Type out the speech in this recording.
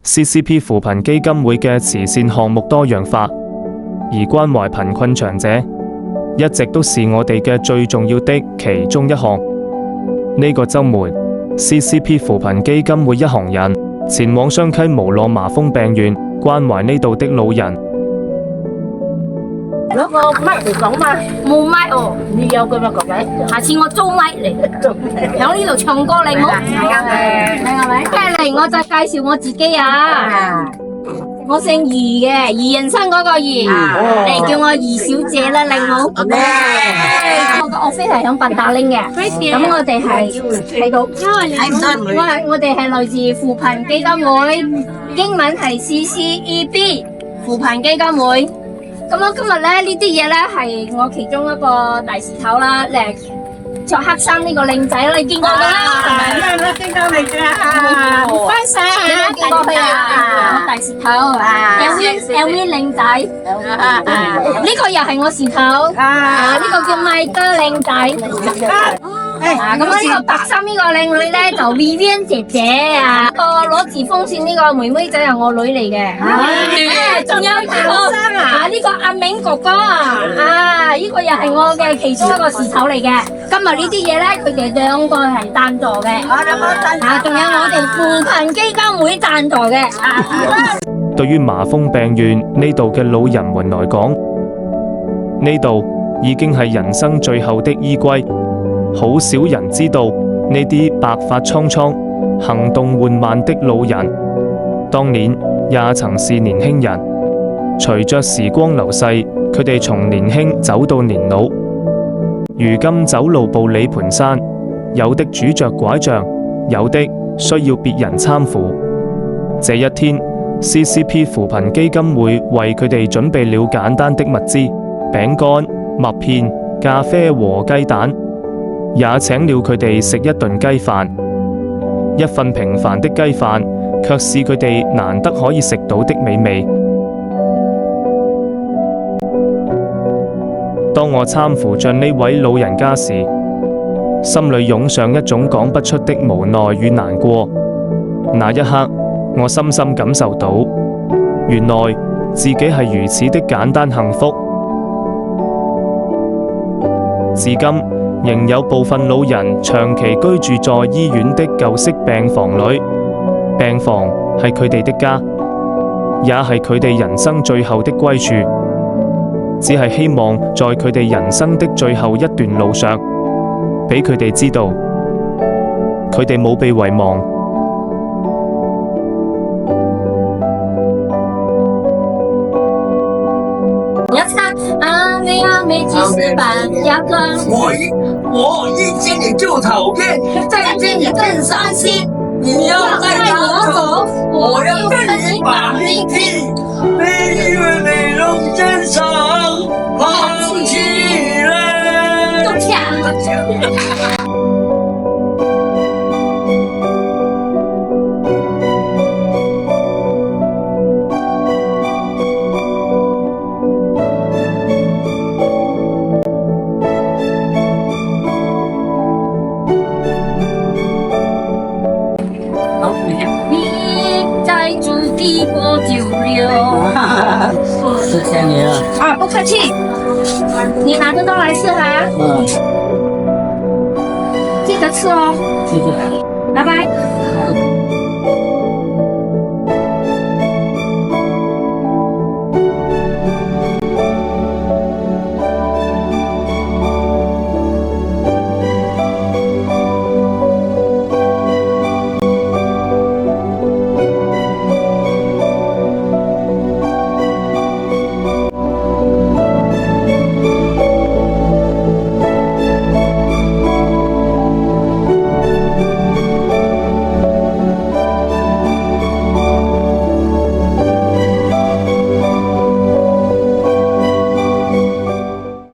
CCP 扶貧基金會嘅慈善項目多樣化，而關懷貧困長者一直都是我哋嘅最重要的其中一項。呢個週末 ，CCP 扶貧基金會一行人前往雙溪無浪麻風病院關懷呢度的老人。攞個麥嚟講嘛，冇麥哦，你有咁樣講嘅，下次我租麥嚟，喺呢度唱歌嚟冇？係咪？跟住嚟我就介紹我自己啊，我姓余嘅，余人生嗰個余，你叫我余小姐啦，靚冇？我個 office 係響八達嶺嘅，咁我哋係喺度，我哋係來自扶貧基金會，英文係 CCEB 扶貧基金會。咁我今日咧呢啲嘢咧係我其中一個大事頭啦，着黑衫呢個靚仔啦，你見過㗎啦，係咪？見過未㗎？唔該晒，你都見過佢啊？大事頭，LV 靚仔，呢個又係我事頭，呢個叫麥德靚仔。咁呢個白衫呢個靚女咧就 Vivian 姐姐啊，個攞住風扇呢個妹妹仔係我女嚟嘅。仲有呢個阿明哥哥啊，呢個又係我嘅其中一個事頭嚟嘅。今日呢啲嘢咧，佢哋兩個係贊助嘅。仲有我哋扶貧基金會贊助嘅。對於麻風病院呢度嘅老人們來講，呢度已經係人生最後的依歸。好少人知道呢啲白髮蒼蒼、行動緩慢的老人，當年也曾是年輕人。隨着時光流逝，佢哋從年輕走到年老，如今走路步履蹣跚，有的拄着拐杖，有的需要別人攙扶。這一天 ，CCP 扶貧基金會為佢哋準備了簡單的物資，餅乾、麥片、咖啡和雞蛋。也請了佢哋食一頓雞飯，一份平凡的雞飯，卻是佢哋難得可以食到的美味。當我攙扶着呢位老人家時，心裏湧上一種講不出的無奈與難過。那一刻，我深深感受到，原來自己係如此的簡單幸福。至今，仍有部分老人長期居住在醫院的舊式病房裏，病房係佢哋的家，也係佢哋人生最後的歸處。只係希望在佢哋人生的最後一段路上，俾佢哋知道，佢哋冇被遺忘。我一见你就讨厌，再见你更伤心。你要带我走，我要跟你把命拼。每一位美容真伤，放弃了。都跳。谢谢你了。啊，不客气。你拿着刀来吃哈。记得吃哦。谢谢。拜拜。